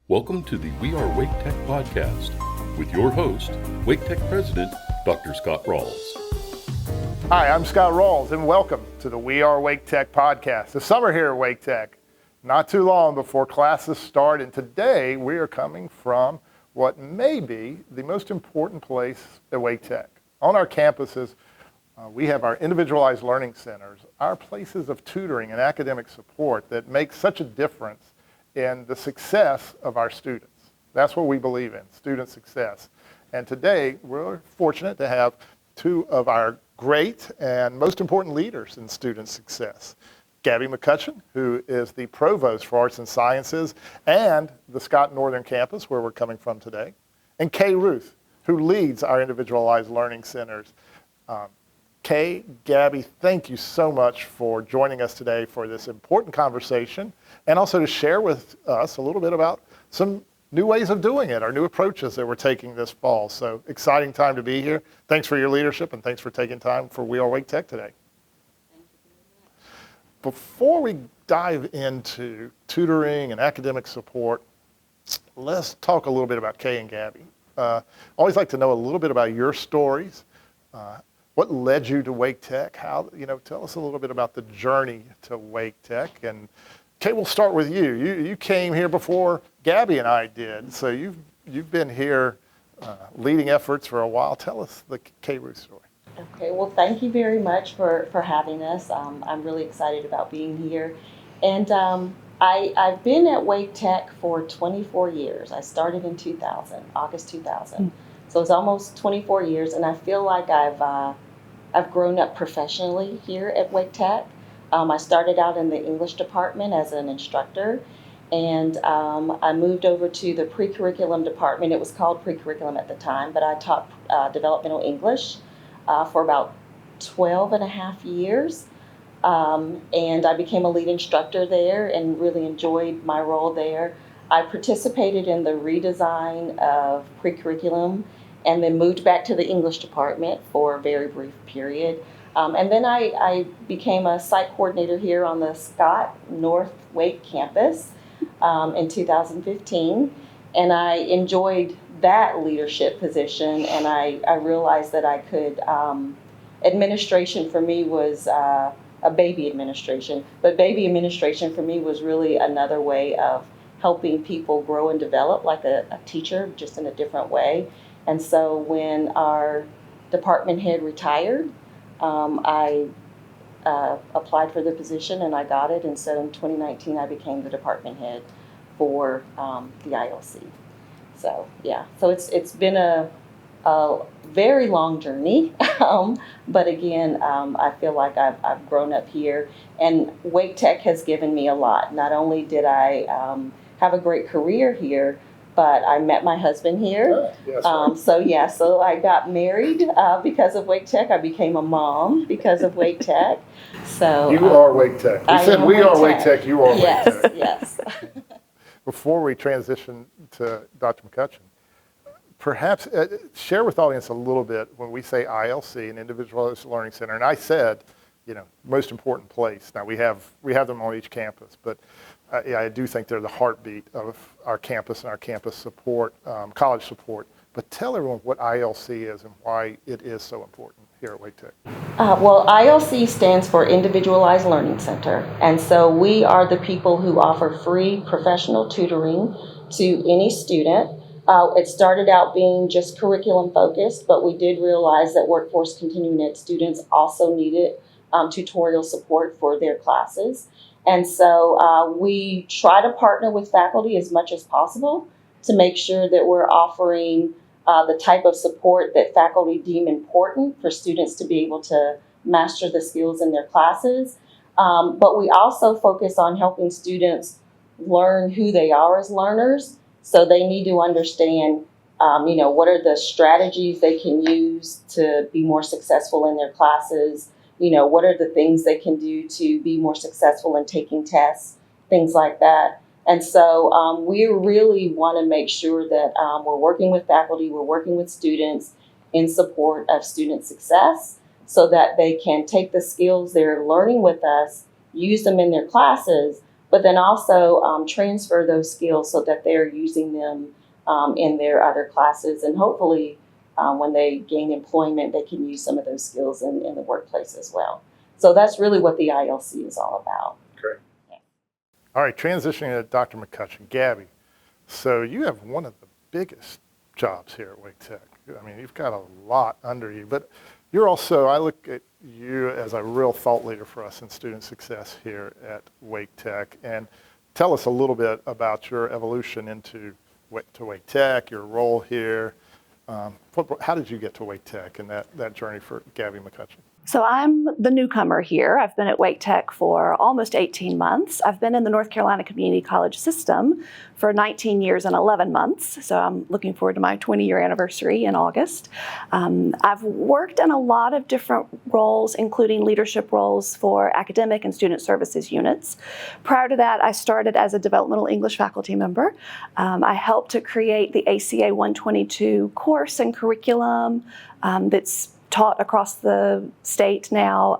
Welcome to the We Are Wake Tech podcast with your host, Wake Tech President, Dr. Scott Ralls. Hi, I'm Scott Ralls, and welcome to the We Are Wake Tech podcast. The summer here at Wake Tech, not too long before classes start, and today we are coming from what may be the most important place at Wake Tech. On our campuses, we have our individualized learning centers, our places of tutoring and academic support that make such a difference in the success of our students. That's what we believe in, student success. And today, we're fortunate to have two of our great and most important leaders in student success. Gabby McCutchen, who is the Provost for Arts and Sciences and the Scott Northern Campus, where we're coming from today, and Ruth, who leads our individualized learning centers. Gabby, thank you so much for joining us today for this important conversation and also to share with us a little bit about some new ways of doing it, our new approaches that we're taking this fall. So exciting time to be here. Thanks for your leadership and thanks for taking time for We Are Wake Tech today. Thank you very much. Before we dive into tutoring and academic support, let's talk a little bit about Kay and Gabby. Always like to know a little bit about your stories. What led you to Wake Tech? Tell us a little bit about the journey to Wake Tech. And Kay, we'll start with you. You came here before Gabby and I did, so you've been here leading efforts for a while. Tell us the Kay Ruth story. Okay, well, thank you very much for having us. I'm really excited about being here. And I've been at Wake Tech for 24 years. I started in 2000, August 2000. So it's almost 24 years, and I feel like I've grown up professionally here at Wake Tech. I started out in the English department as an instructor, and I moved over to the pre-curriculum department. It was called pre-curriculum at the time, but I taught developmental English for about 12 and a half years. And I became a lead instructor there and really enjoyed my role there. I participated in the redesign of pre-curriculum and then moved back to the English department for a very brief period. And then I became a site coordinator here on the Scott North Wake campus in 2015. And I enjoyed that leadership position, and I realized that I could, administration for me was a baby administration, but baby administration for me was really another way of helping people grow and develop like a teacher, just in a different way. And so when our department head retired, I applied for the position and I got it. And so in 2019, I became the department head for the ILC. So yeah, so it's been a very long journey, but again, I feel like I've grown up here, and Wake Tech has given me a lot. Not only did I have a great career here, but I met my husband here. Yes, So I got married because of Wake Tech. I became a mom because of Wake Tech. So you are Wake Tech. We said we are Wake Tech. You are Wake Tech. Yes. Before we transition to Dr. McCutchen, perhaps share with the audience a little bit when we say ILC, an Individualized Learning Center, and I said, most important place. Now we have them on each campus, but I do think they're the heartbeat of our campus and our campus support, college support. But tell everyone what ILC is and why it is so important here at Wake Tech. Well, ILC stands for Individualized Learning Center, and so we are the people who offer free professional tutoring to any student. It started out being just curriculum focused, but we did realize that workforce continuing ed students also needed tutorial support for their classes. And so we try to partner with faculty as much as possible to make sure that we're offering the type of support that faculty deem important for students to be able to master the skills in their classes. But we also focus on helping students learn who they are as learners. So they need to understand, what are the strategies they can use to be more successful in their classes. What are the things they can do to be more successful in taking tests, things like that. And so we really want to make sure that we're working with faculty, we're working with students in support of student success so that they can take the skills they're learning with us, use them in their classes, but then also transfer those skills so that they're using them in their other classes, and hopefully when they gain employment, they can use some of those skills in the workplace as well. So that's really what the ILC is all about. Great. Yeah. All right, transitioning to Dr. McCutchen. Gabby, so you have one of the biggest jobs here at Wake Tech. I mean, you've got a lot under you, but you're also, I look at you as a real thought leader for us in student success here at Wake Tech. And tell us a little bit about your evolution into Wake Tech, your role here. How did you get to Wake Tech and that journey for Gabby McCutchen? So I'm the newcomer here. I've been at Wake Tech for almost 18 months. I've been in the North Carolina Community College system for 19 years and 11 months. So I'm looking forward to my 20-year anniversary in August. I've worked in a lot of different roles, including leadership roles for academic and student services units. Prior to that, I started as a developmental English faculty member. I helped to create the ACA 122 course and curriculum that's taught across the state now.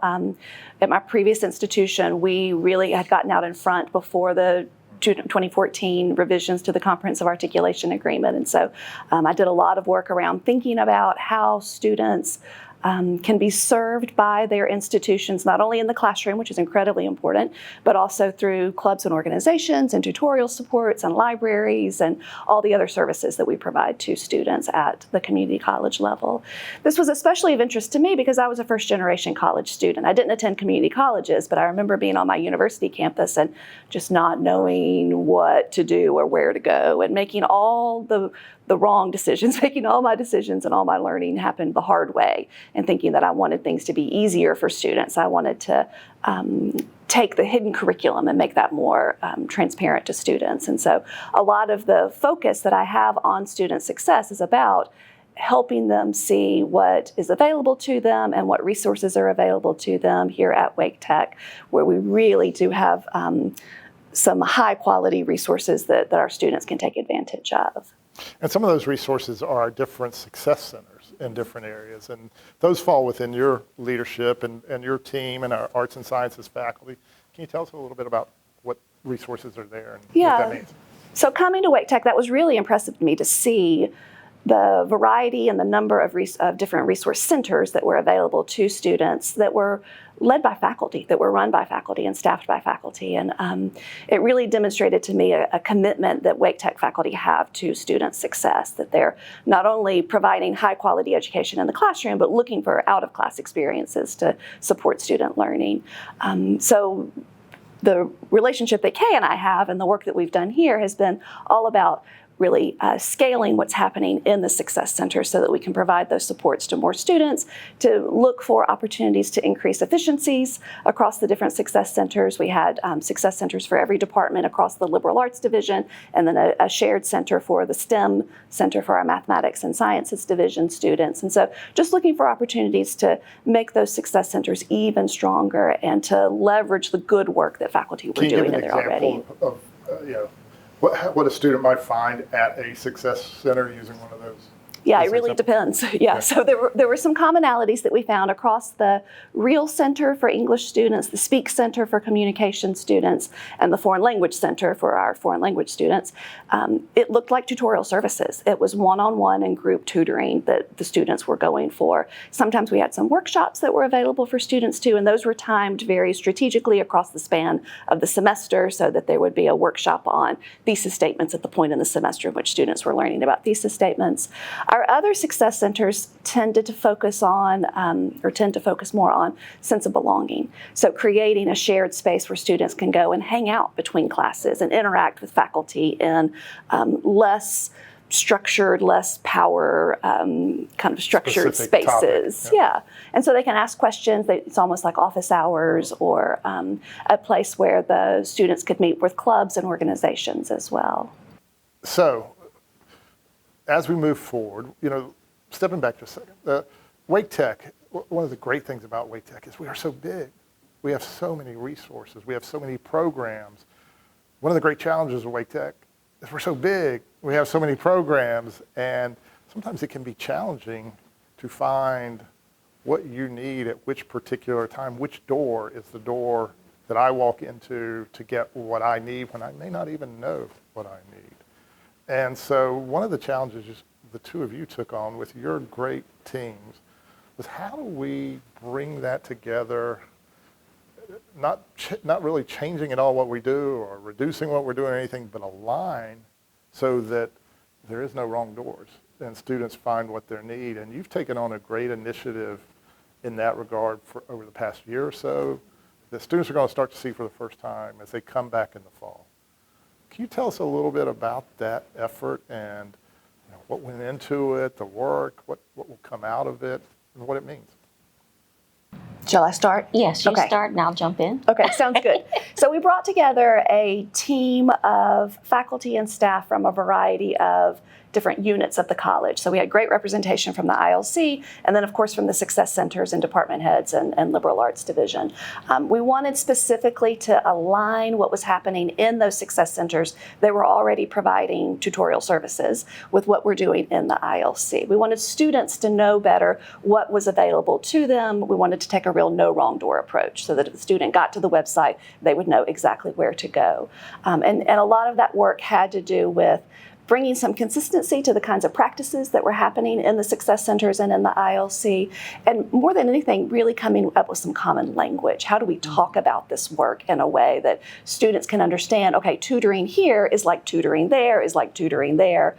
At my previous institution, we really had gotten out in front before the 2014 revisions to the Comprehensive Articulation Agreement. And so I did a lot of work around thinking about how students can be served by their institutions, not only in the classroom, which is incredibly important, but also through clubs and organizations and tutorial supports and libraries and all the other services that we provide to students at the community college level. This was especially of interest to me because I was a first-generation college student. I didn't attend community colleges, but I remember being on my university campus and just not knowing what to do or where to go and making all the wrong decisions, making all my decisions and all my learning happen the hard way, and thinking that I wanted things to be easier for students. I wanted to take the hidden curriculum and make that more transparent to students. And so a lot of the focus that I have on student success is about helping them see what is available to them and what resources are available to them here at Wake Tech, where we really do have some high quality resources that our students can take advantage of. And some of those resources are different success centers in different areas, and those fall within your leadership and your team and our arts and sciences faculty. Can you tell us a little bit about what resources are there and what that means? So coming to Wake Tech, that was really impressive to me to see the variety and the number of different resource centers that were available to students that were led by faculty, that were run by faculty and staffed by faculty. And it really demonstrated to me a commitment that Wake Tech faculty have to student success, that they're not only providing high quality education in the classroom, but looking for out-of-class experiences to support student learning. So the relationship that Kay and I have and the work that we've done here has been all about really scaling what's happening in the Success Center so that we can provide those supports to more students, to look for opportunities to increase efficiencies across the different Success Centers. We had Success Centers for every department across the Liberal Arts Division, and then a shared center for the STEM Center for our Mathematics and Sciences Division students. And so just looking for opportunities to make those Success Centers even stronger and to leverage the good work that faculty were doing in there already. Of, what a student might find at a Success Center using one of those? Yeah, it really depends. Yeah, so there were some commonalities that we found across the Real Center for English students, the Speak Center for communication students, and the Foreign Language Center for our foreign language students. It looked like tutorial services. It was one-on-one and group tutoring that the students were going for. Sometimes we had some workshops that were available for students too, and those were timed very strategically across the span of the semester so that there would be a workshop on thesis statements at the point in the semester in which students were learning about thesis statements. Our other Success Centers tended to focus on, tend to focus more on sense of belonging. So creating a shared space where students can go and hang out between classes and interact with faculty in less structured, less power, kind of structured specific spaces. Topic. Yeah. And so they can ask questions. It's almost like office hours or a place where the students could meet with clubs and organizations as well. So, as we move forward, stepping back just a second, Wake Tech, one of the great things about Wake Tech is we are so big. We have so many resources. We have so many programs. One of the great challenges of Wake Tech is we're so big. We have so many programs, and sometimes it can be challenging to find what you need at which particular time. Which door is the door that I walk into to get what I need when I may not even know what I need. And so one of the challenges the two of you took on with your great teams was how do we bring that together, not really changing at all what we do or reducing what we're doing or anything, but align so that there is no wrong doors and students find what they need. And you've taken on a great initiative in that regard for over the past year or so that students are going to start to see for the first time as they come back in the fall. Can you tell us a little bit about that effort and what went into it, the work, what will come out of it, and what it means? Shall I start? Yes, you Okay. start and I'll jump in. Okay, sounds good. So we brought together a team of faculty and staff from a variety of different units of the college. So we had great representation from the ILC, and then of course from the success centers and department heads and liberal arts division. We wanted specifically to align what was happening in those success centers. They were already providing tutorial services with what we're doing in the ILC. We wanted students to know better what was available to them. We wanted to take a real no wrong door approach so that if the student got to the website, they would know exactly where to go. And a lot of that work had to do with bringing some consistency to the kinds of practices that were happening in the success centers and in the ILC, and more than anything, really coming up with some common language. How do we talk about this work in a way that students can understand, okay, tutoring here is like tutoring there, is like tutoring there.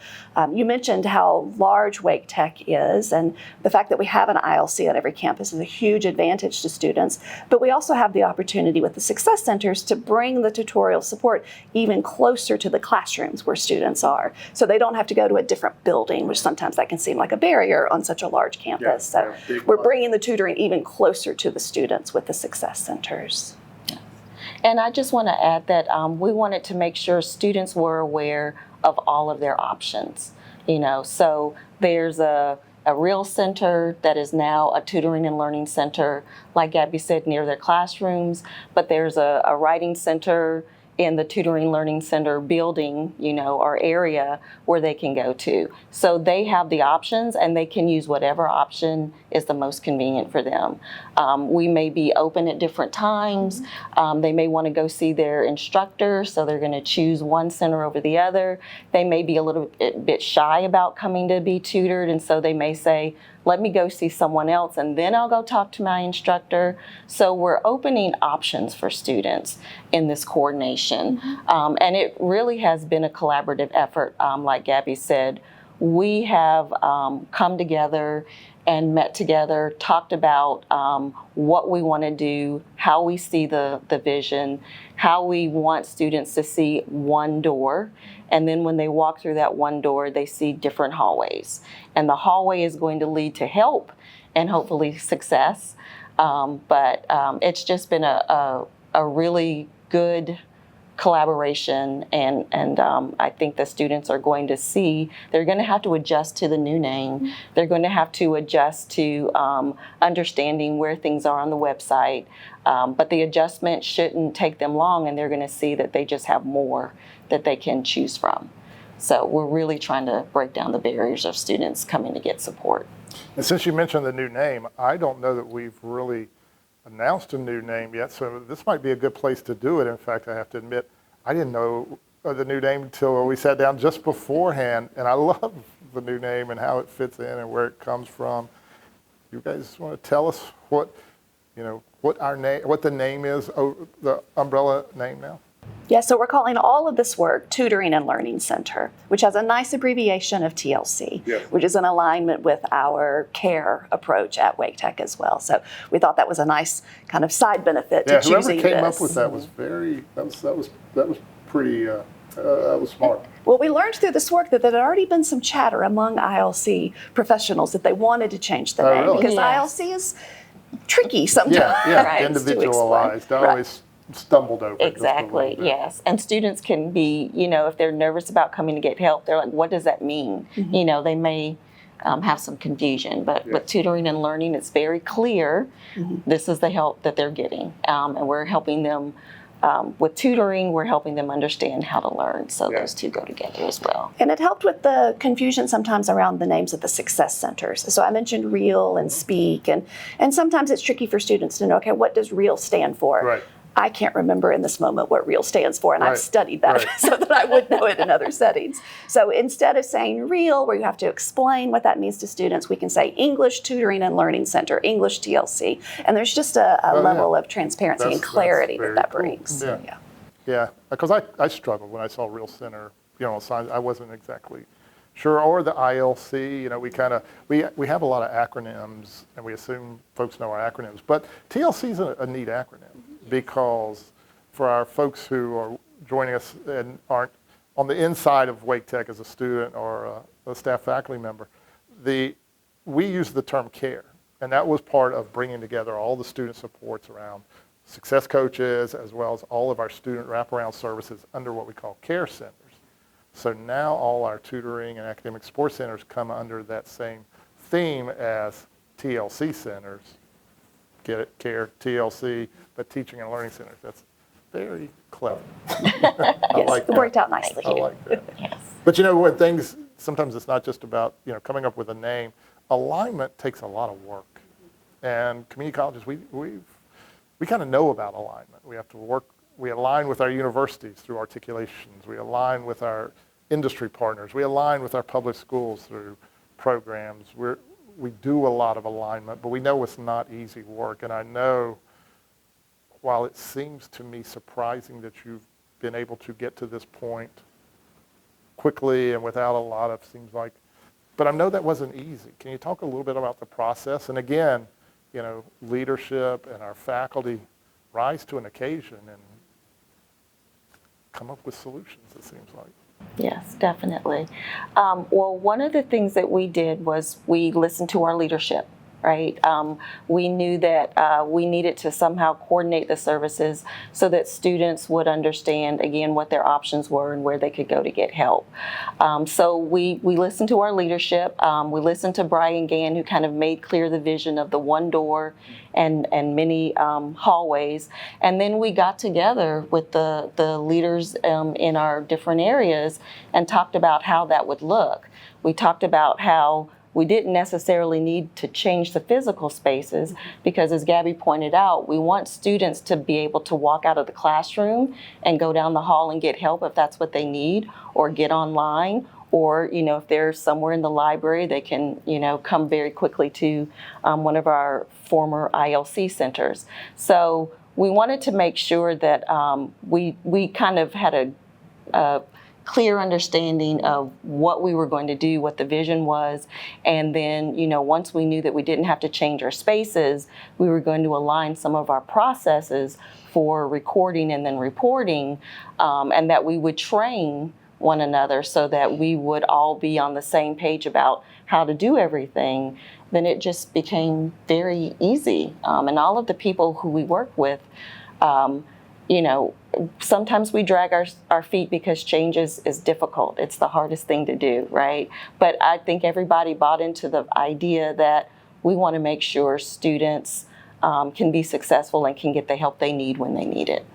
You mentioned how large Wake Tech is, and the fact that we have an ILC on every campus is a huge advantage to students, but we also have the opportunity with the success centers to bring the tutorial support even closer to the classrooms where students are. So they don't have to go to a different building, which sometimes that can seem like a barrier on such a large campus. So we're bringing the tutoring even closer to the students with the success centers. And I just want to add that we wanted to make sure students were aware of all of their options. So there's a Ralls center that is now a tutoring and learning center, like Gabby said, near their classrooms. But there's a writing center in the Tutoring Learning Center building, or area where they can go to. So they have the options and they can use whatever option is the most convenient for them. We may be open at different times. They may want to go see their instructor, so they're going to choose one center over the other. They may be a little bit shy about coming to be tutored, and so they may say, let me go see someone else and then I'll go talk to my instructor. So we're opening options for students in this coordination. And it really has been a collaborative effort. Like Gabby said, we have come together and met together, talked about what we want to do, how we see the vision, how we want students to see one door. And then when they walk through that one door, they see different hallways. And the hallway is going to lead to help and hopefully success. But it's just been a really good collaboration, and I think the students are going to see, they're going to have to adjust to the new name. They're going to have to adjust to understanding where things are on the website. But the adjustment shouldn't take them long, and they're going to see that they just have more that they can choose from. So we're really trying to break down the barriers of students coming to get support. And since you mentioned the new name, I don't know that we've really announced a new name yet, so this might be a good place to do it. In fact, I have to admit, I didn't know the new name until we sat down just beforehand, and I love the new name and how it fits in and where it comes from. You guys want to tell us what the name is, the umbrella name now? Yeah, so we're calling all of this work Tutoring and Learning Center, which has a nice abbreviation of TLC, which is in alignment with our CARE approach at Wake Tech as well. So we thought that was a nice kind of side benefit to choosing this. Whoever came up with that was that was smart. Well, we learned through this work that there had already been some chatter among ILC professionals that they wanted to change the name, really? because ILC is tricky sometimes. Right. Individualized. I always stumbled over Exactly, yes. And students can be, if they're nervous about coming to get help, they're like, what does that mean? They may have some confusion, but with tutoring and learning, it's very clear this is the help that they're getting. And we're helping them with tutoring, we're helping them understand how to learn. So those two go together as well. And it helped with the confusion sometimes around the names of the success centers. So I mentioned REAL and SPEAK, and sometimes it's tricky for students to know, okay, what does REAL stand for? Right. I can't remember in this moment what REAL stands for, and I've studied that so that I would know it in other settings. So instead of saying REAL, where you have to explain what that means to students, we can say English Tutoring and Learning Center, English TLC. And there's just a level of transparency and clarity that brings. Cool. Yeah, because I struggled when I saw REAL Center, signs. I wasn't exactly sure, or the ILC, we have a lot of acronyms, and we assume folks know our acronyms, but TLC is a neat acronym because for our folks who are joining us and aren't on the inside of Wake Tech as a student or a staff faculty member, we use the term CARE, and that was part of bringing together all the student supports around success coaches as well as all of our student wraparound services under what we call CARE centers. So now all our tutoring and academic support centers come under that same theme as TLC centers. Get it? CARE, TLC, but teaching and learning centers. That's very clever. Yes, it worked out nicely. I like that. Yes. But when things, sometimes it's not just about, coming up with a name. Alignment takes a lot of work. And community colleges, we kind of know about alignment. We have to work. We align with our universities through articulations. We align with our industry partners. We align with our public schools through programs. We do a lot of alignment, but we know it's not easy work. And I know, while it seems to me surprising that you've been able to get to this point quickly and without a lot of, but I know that wasn't easy. Can you talk a little bit about the process? And again, leadership and our faculty rise to an occasion and come up with solutions, it seems like. Yes, definitely. Well, one of the things that we did was we listened to our leadership, right? We knew that we needed to somehow coordinate the services so that students would understand, again, what their options were and where they could go to get help. So we listened to our leadership. We listened to Brian Gann, who kind of made clear the vision of the one door and many hallways. And then we got together with the leaders in our different areas and talked about how that would look. We talked about how we didn't necessarily need to change the physical spaces because, as Gabby pointed out, we want students to be able to walk out of the classroom and go down the hall and get help if that's what they need, or get online, or if they're somewhere in the library, they can come very quickly to one of our former ILC centers. So we wanted to make sure that we kind of had a clear understanding of what we were going to do, what the vision was, and then once we knew that we didn't have to change our spaces, we were going to align some of our processes for recording and then reporting, and that we would train one another so that we would all be on the same page about how to do everything. Then it just became very easy, and all of the people who we work with, sometimes we drag our feet because change is difficult. It's the hardest thing to do, right? But I think everybody bought into the idea that we want to make sure students can be successful and can get the help they need when they need it.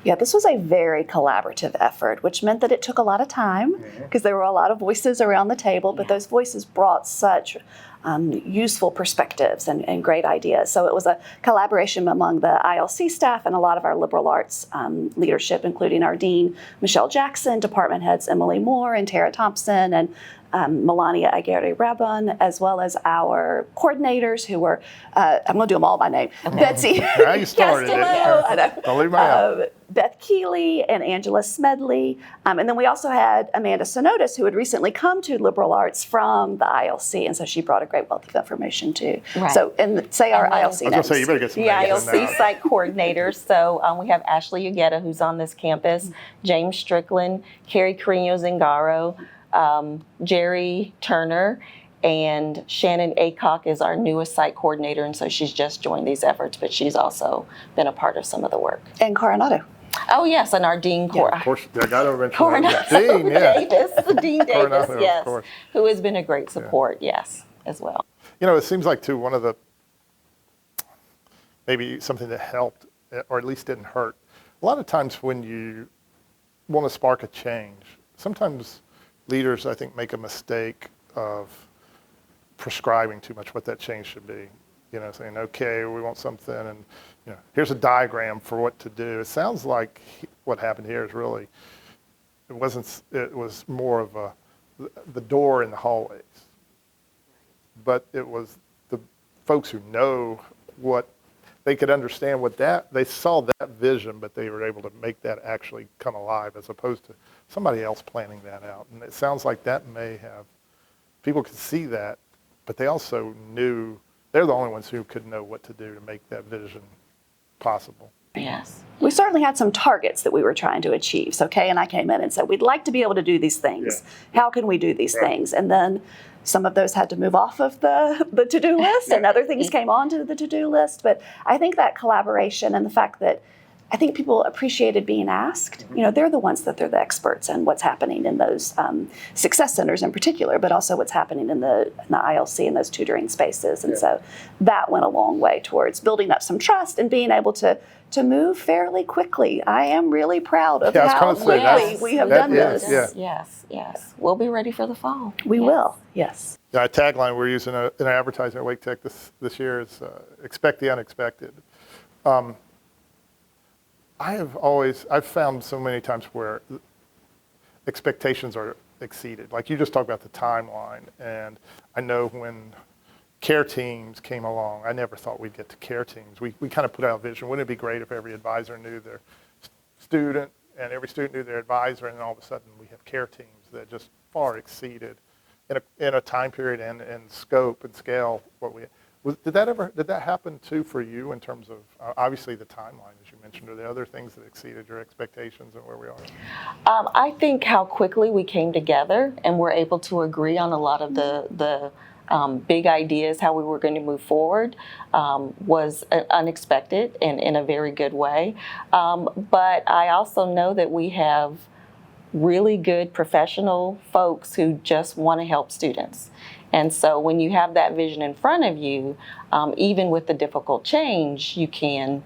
Yeah, this was a very collaborative effort, which meant that it took a lot of time because there were a lot of voices around the table, but those voices brought such useful perspectives and great ideas. So it was a collaboration among the ILC staff and a lot of our liberal arts leadership, including our dean, Michelle Jackson, department heads Emily Moore and Tara Thompson, and Melania Aguirre-Rabon, as well as our coordinators who were, I'm going to do them all by name, Betsy Now you started it. Don't leave me out. Beth Keeley and Angela Smedley. And then we also had Amanda Sonotis, who had recently come to liberal arts from the ILC, and so she brought a great wealth of information too. Right. So, and say our ILC I was going to say, you better get some the names in ILC there. site coordinators. So we have Ashley Ugetta, who's on this campus, James Strickland, Carrie Carino Zingaro, Jerry Turner, and Shannon Acock is our newest site coordinator, and so she's just joined these efforts, but she's also been a part of some of the work. And Coronado. Oh yes, and our Dean Of course, I got to mention that. Coronado Dean, yeah. Davis, Dean Davis, Coronado, of yes, course. who has been a great support, yes, as well. It seems like, too, one of the, maybe something that helped, or at least didn't hurt, a lot of times when you want to spark a change, sometimes leaders, I think, make a mistake of prescribing too much what that change should be. saying, okay, we want something, and here's a diagram for what to do. It sounds like what happened here is really, it was more of the door in the hallways. But it was the folks who know what, they could understand what they saw that vision, but they were able to make that actually come alive as opposed to somebody else planning that out. And it sounds like that may have, people could see that, but they also knew, they're the only ones who could know what to do to make that vision possible. Yes. We certainly had some targets that we were trying to achieve. So Kay and I came in and said, we'd like to be able to do these things. Yeah. How can we do these things? And then some of those had to move off of the to-do list, and other things came onto the to-do list. But I think that collaboration and the fact that I think people appreciated being asked. They're the ones that they're the experts in what's happening in those success centers in particular, but also what's happening in the ILC and those tutoring spaces. And so that went a long way towards building up some trust and being able to move fairly quickly. I am really proud of how quickly we have done this. Yes. We'll be ready for the fall. We will, yes. Our tagline we're using in our advertising at Wake Tech this year is expect the unexpected. I've found so many times where expectations are exceeded. Like you just talked about the timeline, and I know when care teams came along, I never thought we'd get to care teams. We kind of put out a vision. Wouldn't it be great if every advisor knew their student and every student knew their advisor, and then all of a sudden we have care teams that just far exceeded in a time period and scope and scale what we. Did that happen too for you in terms of obviously the timeline, as you mentioned? Are there other things that exceeded your expectations and where we are? I think how quickly we came together and were able to agree on a lot of the big ideas, how we were going to move forward, was unexpected and in a very good way. But I also know that we have really good professional folks who just want to help students. And so when you have that vision in front of you, even with the difficult change, you can,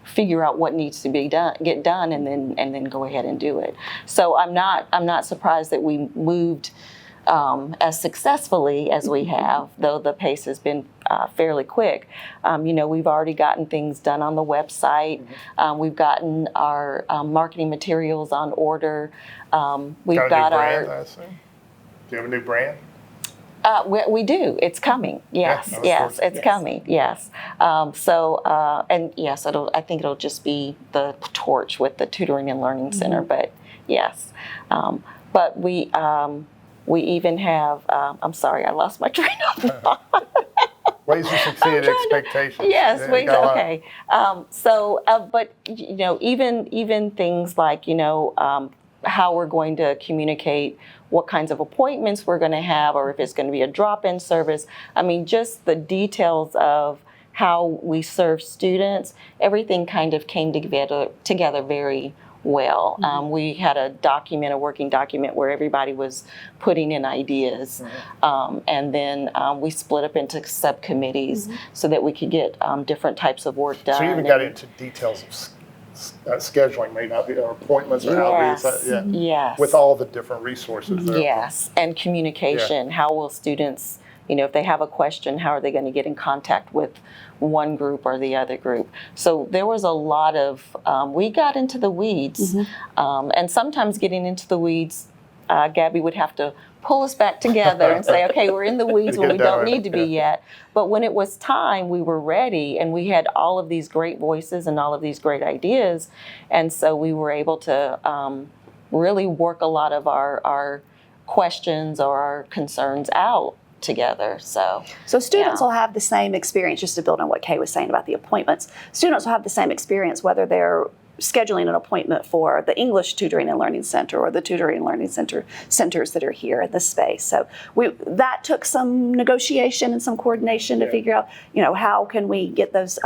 figure out what needs to be done, get done, and then go ahead and do it. So I'm not surprised that we moved as successfully as we have, though the pace has been fairly quick. We've already gotten things done on the website. We've gotten our marketing materials on order. We've got our. Do you have a new brand? We do. It's coming. Yes, it's coming. Yes. And yes, I think it'll just be the torch with the Tutoring and Learning Center. But yes, but we even have. I'm sorry, I lost my train of thought. Ways to succeed expectations. Yes, ways. Okay. But even things like how we're going to communicate, what kinds of appointments we're going to have, or if it's going to be a drop-in service. I mean, just the details of how we serve students, everything kind of came together very well. We had a working document where everybody was putting in ideas, and then we split up into subcommittees so that we could get different types of work done. So you even got into details of scheduling, maybe not or appointments or outreach. Yes. With all the different resources there. Yes, and communication. How will students, if they have a question, how are they going to get in contact with one group or the other group? So there was a lot of, we got into the weeds, and sometimes getting into the weeds, Gabby would have to pull us back together and say, okay, we're in the weeds when we don't need to be yet. But when it was time, we were ready, and we had all of these great voices and all of these great ideas. And so we were able to really work a lot of our questions or our concerns out together. So students will have the same experience, just to build on what Kay was saying about the appointments. Students will have the same experience whether they're scheduling an appointment for the English Tutoring and Learning Center or the Tutoring and Learning centers that are here in this space. So that took some negotiation and some coordination to figure out, how can we get those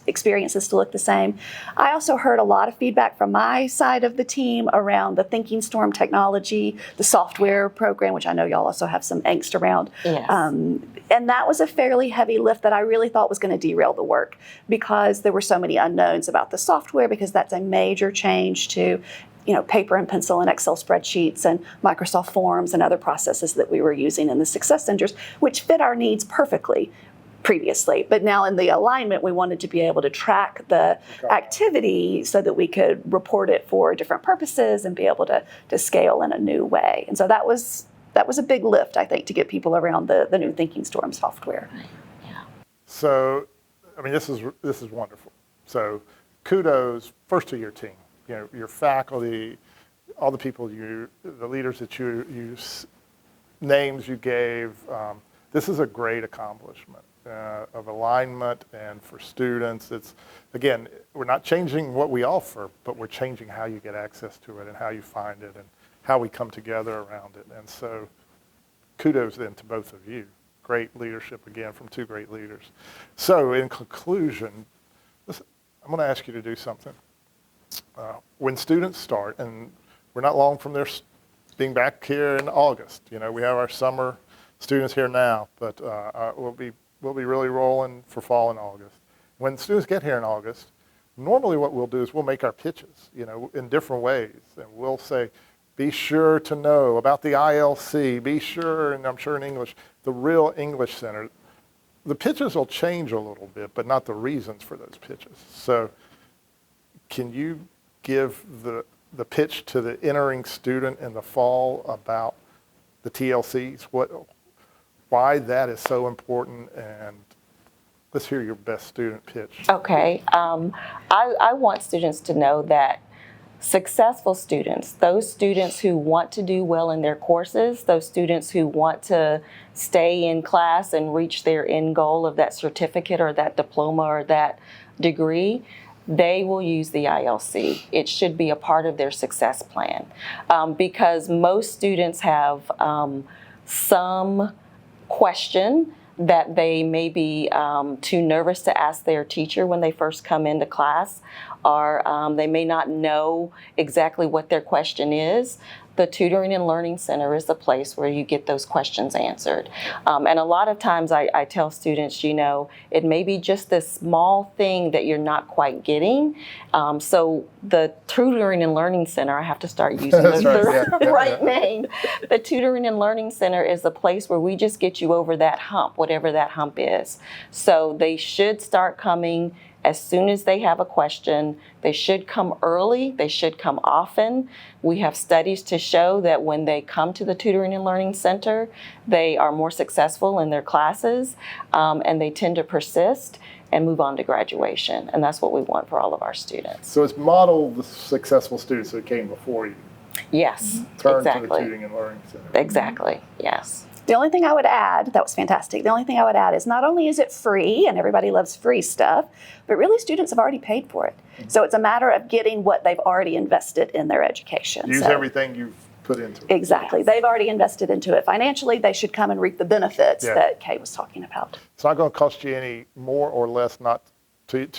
experiences to look the same. I also heard a lot of feedback from my side of the team around the Thinking Storm technology, the software program, which I know y'all also have some angst around. Yes. And that was a fairly heavy lift that I really thought was going to derail the work because there were so many unknowns about the software, because that's a major change to paper and pencil and Excel spreadsheets and Microsoft Forms and other processes that we were using in the success centers, which fit our needs perfectly. previously. But now in the alignment, we wanted to be able to track the activity so that we could report it for different purposes and be able to scale in a new way. And so that was a big lift, I think, to get people around the new Thinking Storm software. Yeah. So, I mean, this is wonderful. So, kudos first to your team, your faculty, all the people the leaders that you names you gave. This is a great accomplishment of alignment, and for students, it's, again, we're not changing what we offer, but we're changing how you get access to it and how you find it and how we come together around it. And so kudos then to both of you. Great leadership, again, from two great leaders. So in conclusion, listen, I'm going to ask you to do something. When students start, and we're not long from their being back here in August, we have our summer students here now, but we'll be really rolling for fall in August. When students get here in August, normally what we'll do is we'll make our pitches, in different ways, and we'll say, be sure to know about the ILC, be sure, and I'm sure in English, the real English Center. The pitches will change a little bit, but not the reasons for those pitches. So can you give the pitch to the entering student in the fall about the TLCs, why that is so important, and let's hear your best student pitch. Okay. I want students to know that successful students, those students who want to do well in their courses, those students who want to stay in class and reach their end goal of that certificate or that diploma or that degree, they will use the ILC. It should be a part of their success plan, because most students have some question that they may be too nervous to ask their teacher when they first come into class, or they may not know exactly what their question is. The Tutoring and Learning Center is the place where you get those questions answered. And a lot of times I tell students, it may be just this small thing that you're not quite getting. So the Tutoring and Learning Center, I have to start using the right name. The Tutoring and Learning Center is the place where we just get you over that hump, whatever that hump is. So they should start coming as soon as they have a question. They should come early. They should come often. We have studies to show that when they come to the Tutoring and Learning Center, they are more successful in their classes, and they tend to persist and move on to graduation. And that's what we want for all of our students. So it's model the successful students that came before you. Yes, Turn exactly. to the Tutoring and Learning Center. Exactly, yes. The only thing I would add, that was fantastic, the only thing I would add is not only is it free, and everybody loves free stuff, but really students have already paid for it. So it's a matter of getting what they've already invested in their education. Use everything you've put into it. Exactly. They've already invested into it financially. They should come and reap the benefits that Kay was talking about. It's not going to cost you any more or less not to,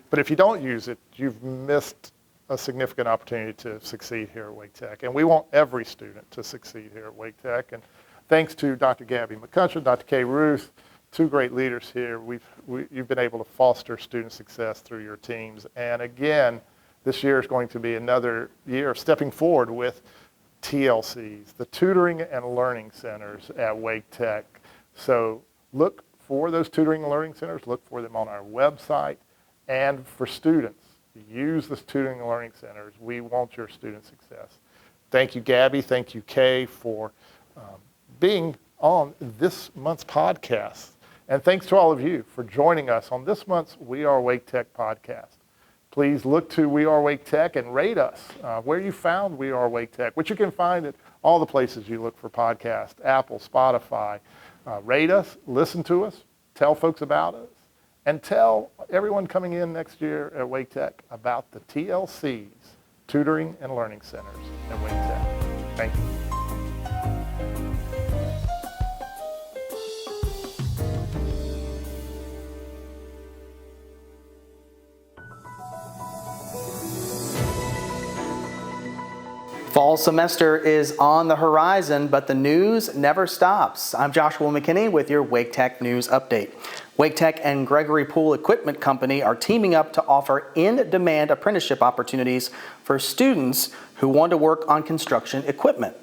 but if you don't use it, you've missed a significant opportunity to succeed here at Wake Tech. And we want every student to succeed here at Wake Tech. And thanks to Dr. Gabby McCutchen, Dr. Kay Ruth, two great leaders here, you've been able to foster student success through your teams. And again, this year is going to be another year of stepping forward with TLCs, the Tutoring and Learning Centers at Wake Tech. So look for those Tutoring and Learning Centers, look for them on our website, and for students, use the Tutoring and Learning Centers. We want your student success. Thank you, Gabby. Thank you, Kay, for being on this month's podcast. And thanks to all of you for joining us on this month's We Are Wake Tech podcast. Please look to We Are Wake Tech and rate us where you found We Are Wake Tech, which you can find at all the places you look for podcasts, Apple, Spotify. Rate us, listen to us, tell folks about us, and tell everyone coming in next year at Wake Tech about the TLCs, Tutoring and Learning Centers at Wake Tech. Thank you. Fall semester is on the horizon, but the news never stops. I'm Joshua McKinney with your Wake Tech News Update. Wake Tech and Gregory Pool Equipment Company are teaming up to offer in-demand apprenticeship opportunities for students who want to work on construction equipment.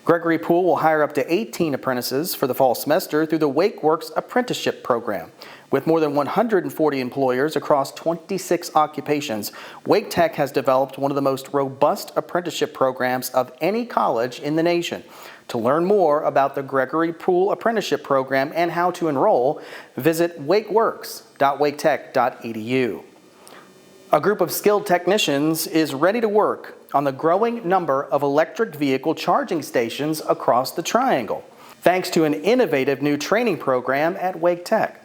Gregory Poole will hire up to 18 apprentices for the fall semester through the WakeWorks apprenticeship program. With more than 140 employers across 26 occupations, Wake Tech has developed one of the most robust apprenticeship programs of any college in the nation. To learn more about the Gregory Poole apprenticeship program and how to enroll, visit wakeworks.waketech.edu. A group of skilled technicians is ready to work on the growing number of electric vehicle charging stations across the Triangle, thanks to an innovative new training program at Wake Tech.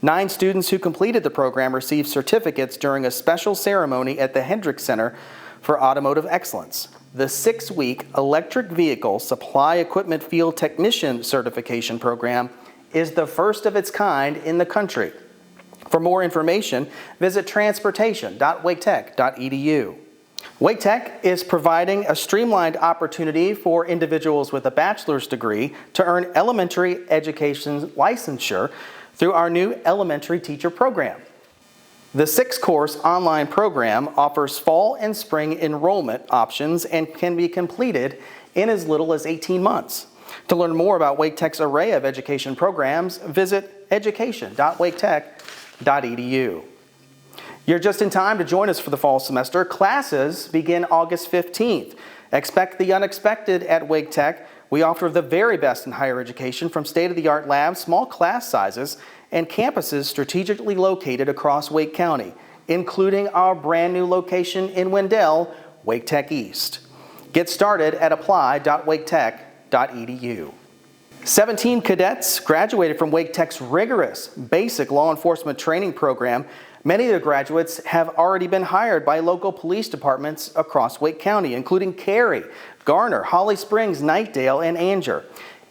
9 students who completed the program received certificates during a special ceremony at the Hendricks Center for Automotive Excellence. The 6-week Electric Vehicle Supply Equipment Field Technician Certification Program is the first of its kind in the country. For more information, visit transportation.waketech.edu. Wake Tech is providing a streamlined opportunity for individuals with a bachelor's degree to earn elementary education licensure through our new elementary teacher program. The 6-course online program offers fall and spring enrollment options and can be completed in as little as 18 months. To learn more about Wake Tech's array of education programs, visit education.waketech.edu. You're just in time to join us for the fall semester. Classes begin August 15th. Expect the unexpected at Wake Tech. We offer the very best in higher education, from state-of-the-art labs, small class sizes, and campuses strategically located across Wake County, including our brand new location in Wendell, Wake Tech East. Get started at apply.waketech.edu. 17 cadets graduated from Wake Tech's rigorous basic law enforcement training program. Many of the graduates have already been hired by local police departments across Wake County, including Cary, Garner, Holly Springs, Knightdale, and Anger.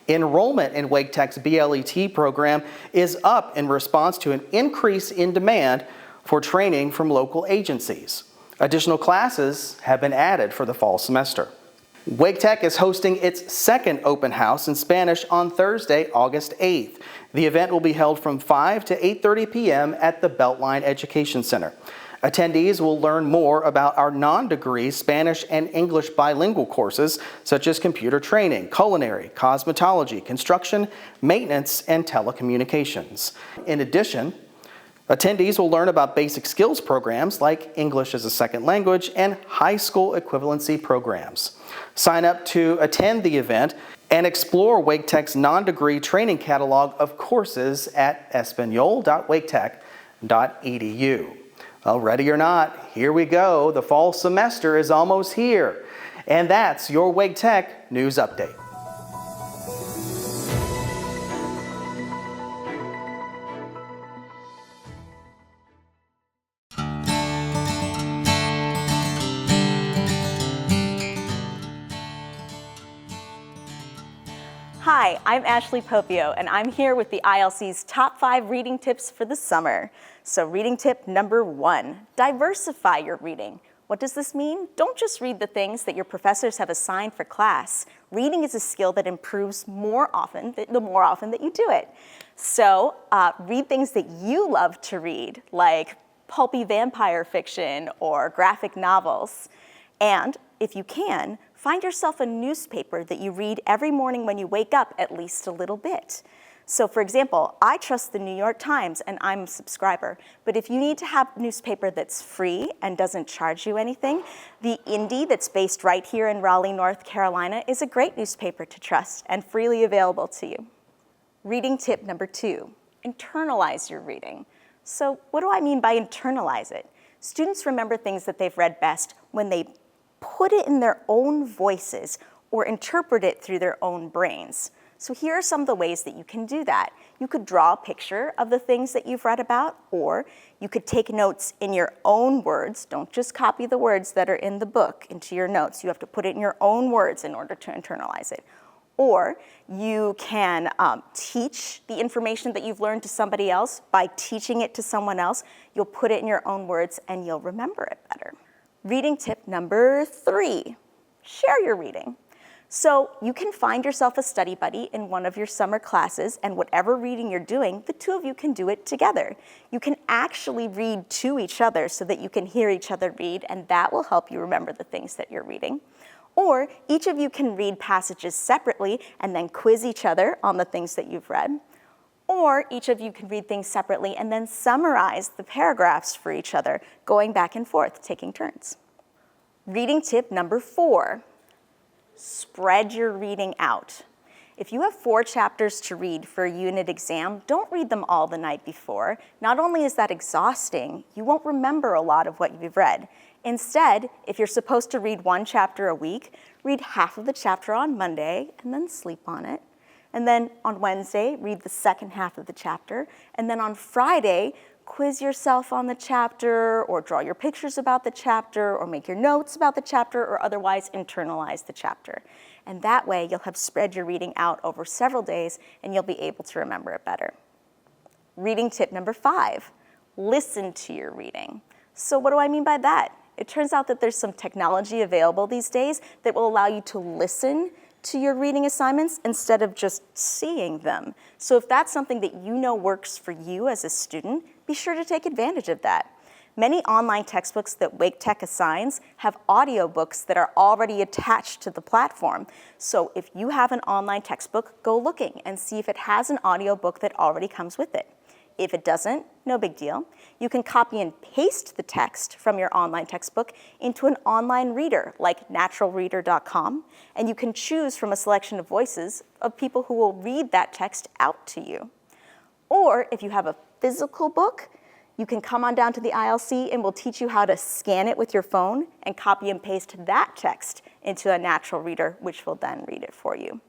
Enrollment in Wake Tech's BLET program is up in response to an increase in demand for training from local agencies. Additional classes have been added for the fall semester. Wake Tech is hosting its second open house in Spanish on Thursday, August 8th. The event will be held from 5 to 8:30 p.m. at the Beltline Education Center. Attendees will learn more about our non-degree Spanish and English bilingual courses, such as computer training, culinary, cosmetology, construction, maintenance, and telecommunications. In addition, attendees will learn about basic skills programs like English as a second language and high school equivalency programs. Sign up to attend the event and explore Wake Tech's non-degree training catalog of courses at espanol.waketech.edu. Well, ready or not, here we go. The fall semester is almost here. And that's your Wake Tech News Update. Hi, I'm Ashley Popio, and I'm here with the ILC's top 5 reading tips for the summer. So reading tip number 1, diversify your reading. What does this mean? Don't just read the things that your professors have assigned for class. Reading is a skill that improves the more often that you do it. So read things that you love to read, like pulpy vampire fiction or graphic novels. And if you can, find yourself a newspaper that you read every morning when you wake up at least a little bit. So for example, I trust the New York Times and I'm a subscriber, but if you need to have a newspaper that's free and doesn't charge you anything, the Indy that's based right here in Raleigh, North Carolina is a great newspaper to trust and freely available to you. Reading tip number 2, internalize your reading. So what do I mean by internalize it? Students remember things that they've read best when they put it in their own voices or interpret it through their own brains. So here are some of the ways that you can do that. You could draw a picture of the things that you've read about, or you could take notes in your own words. Don't just copy the words that are in the book into your notes. You have to put it in your own words in order to internalize it. Or you can teach the information that you've learned to somebody else. By teaching it to someone else, you'll put it in your own words and you'll remember it better. Reading tip number 3, share your reading. So you can find yourself a study buddy in one of your summer classes, and whatever reading you're doing, the two of you can do it together. You can actually read to each other so that you can hear each other read, and that will help you remember the things that you're reading. Or each of you can read passages separately and then quiz each other on the things that you've read. Or each of you can read things separately and then summarize the paragraphs for each other, going back and forth, taking turns. Reading tip number 4, spread your reading out. If you have 4 chapters to read for a unit exam, don't read them all the night before. Not only is that exhausting, you won't remember a lot of what you've read. Instead, if you're supposed to read 1 chapter a week, read half of the chapter on Monday and then sleep on it. And then on Wednesday, read the second half of the chapter. And then on Friday, quiz yourself on the chapter, or draw your pictures about the chapter, or make your notes about the chapter, or otherwise internalize the chapter. And that way, you'll have spread your reading out over several days, and you'll be able to remember it better. Reading tip number 5, listen to your reading. So what do I mean by that? It turns out that there's some technology available these days that will allow you to listen to your reading assignments instead of just seeing them. So if that's something that you know works for you as a student, be sure to take advantage of that. Many online textbooks that Wake Tech assigns have audiobooks that are already attached to the platform. So if you have an online textbook, go looking and see if it has an audiobook that already comes with it. If it doesn't, no big deal. You can copy and paste the text from your online textbook into an online reader like naturalreader.com, and you can choose from a selection of voices of people who will read that text out to you. Or if you have a physical book, you can come on down to the ILC and we'll teach you how to scan it with your phone and copy and paste that text into a natural reader, which will then read it for you.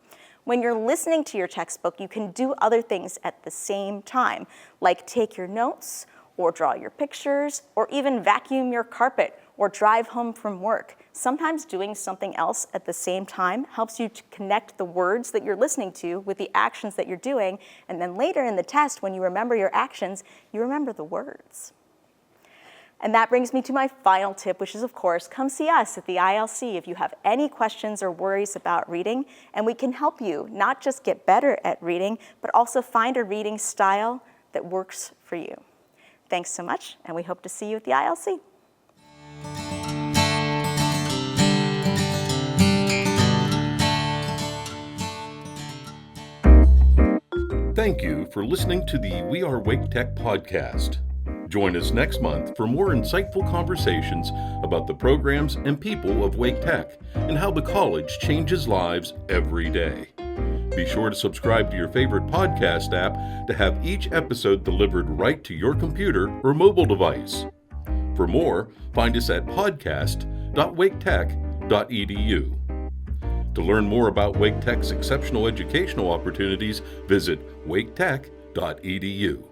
When you're listening to your textbook, you can do other things at the same time, like take your notes, or draw your pictures, or even vacuum your carpet, or drive home from work. Sometimes doing something else at the same time helps you to connect the words that you're listening to with the actions that you're doing, and then later in the test, when you remember your actions, you remember the words. And that brings me to my final tip, which is, of course, come see us at the ILC if you have any questions or worries about reading, and we can help you not just get better at reading, but also find a reading style that works for you. Thanks so much, and we hope to see you at the ILC. Thank you for listening to the We Are Wake Tech podcast. Join us next month for more insightful conversations about the programs and people of Wake Tech and how the college changes lives every day. Be sure to subscribe to your favorite podcast app to have each episode delivered right to your computer or mobile device. For more, find us at podcast.waketech.edu. To learn more about Wake Tech's exceptional educational opportunities, visit waketech.edu.